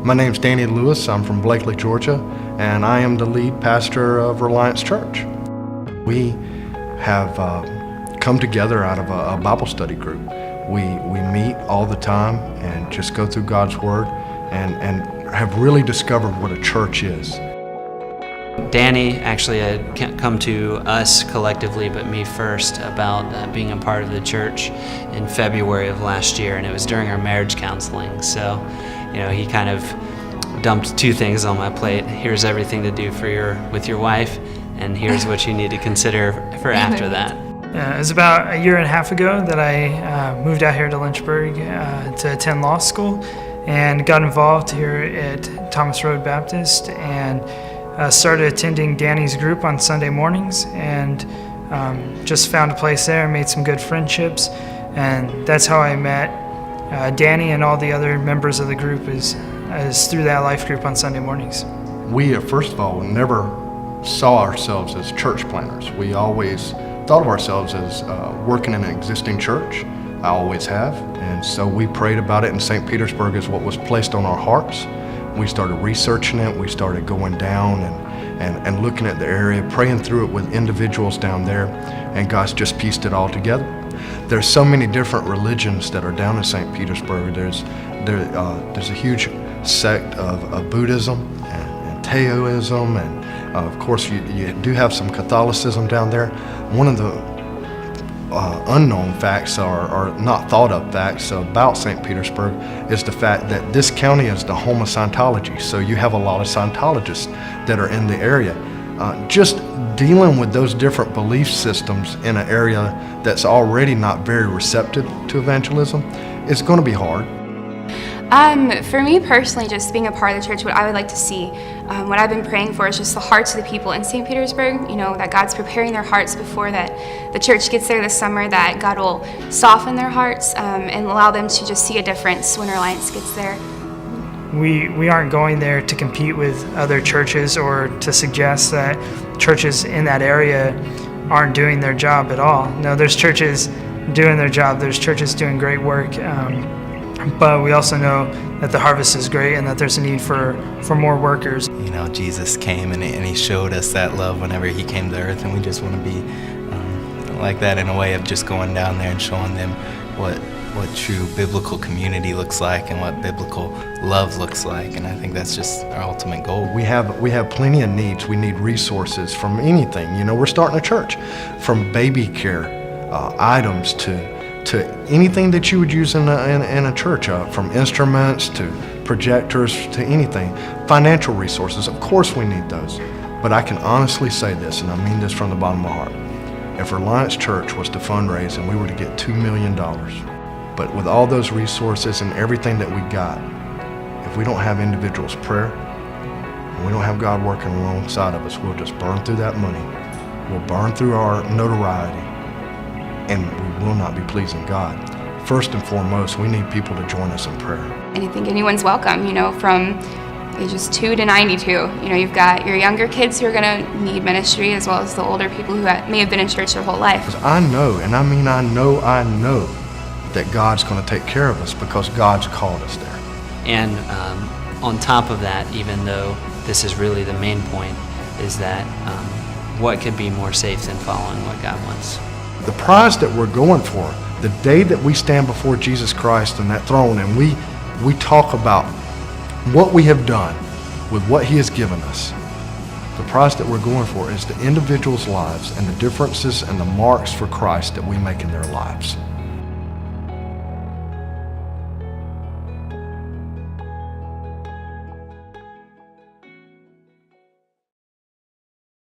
My name's Danny Lewis. I'm from Blakely, Georgia, and I am the lead pastor of Reliance Church. We have come together out of a Bible study group. We meet all the time and just go through God's Word and have really discovered what a church is. Danny actually had come to us collectively, but me first, about being a part of the church in February of last year, and it was during our marriage counseling. So, he kind of dumped two things on my plate. Here's everything to do with your wife, and here's what you need to consider for after that. It was about a year and a half ago that I moved out here to Lynchburg to attend law school, and got involved here at Thomas Road Baptist, and started attending Danny's group on Sunday mornings, and just found a place there and made some good friendships. And that's how I met Danny and all the other members of the group is through that life group on Sunday mornings. We, first of all, never saw ourselves as church planners. We always thought of ourselves as working in an existing church. I always have. And so we prayed about it, and St. Petersburg is what was placed on our hearts. We started researching it. We started going down and looking at the area, praying through it with individuals down there, and God's just pieced it all together. There's so many different religions that are down in St. Petersburg. There's a huge sect of Buddhism and Taoism, and of course you do have some Catholicism down there. One of the unknown facts or not thought of facts about St. Petersburg is the fact that this county is the home of Scientology. So you have a lot of Scientologists that are in the area. Just dealing with those different belief systems in an area that's already not very receptive to evangelism is going to be hard. For me personally, just being a part of the church, what I would like to see, what I've been praying for is just the hearts of the people in St. Petersburg, that God's preparing their hearts before that the church gets there this summer, that God will soften their hearts and allow them to just see a difference when Reliance gets there. We aren't going there to compete with other churches or to suggest that churches in that area aren't doing their job at all. No, there's churches doing their job. There's churches doing great work. But we also know that the harvest is great and that there's a need for more workers. Jesus came and he showed us that love whenever he came to earth, and we just want to be like that in a way of just going down there and showing them what true biblical community looks like and what biblical love looks like. And I think that's just our ultimate goal. We have plenty of needs. We need resources from anything. We're starting a church, from baby care items to anything that you would use in a church, from instruments to projectors to anything. Financial resources, of course we need those. But I can honestly say this, and I mean this from the bottom of my heart. If Reliance Church was to fundraise and we were to get $2 million, but with all those resources and everything that we got, if we don't have individuals' prayer, and we don't have God working alongside of us, we'll just burn through that money. We'll burn through our notoriety, and we will not be pleasing God. First and foremost, we need people to join us in prayer. And I think anyone's welcome, from ages 2 to 92. You've got your younger kids who are going to need ministry, as well as the older people who may have been in church their whole life. I know, and I mean I know that God's going to take care of us because God's called us there. And on top of that, even though this is really the main point, is that what could be more safe than following what God wants? The prize that we're going for, the day that we stand before Jesus Christ in that throne and we talk about what we have done with what He has given us, the prize that we're going for is the individuals' lives and the differences and the marks for Christ that we make in their lives.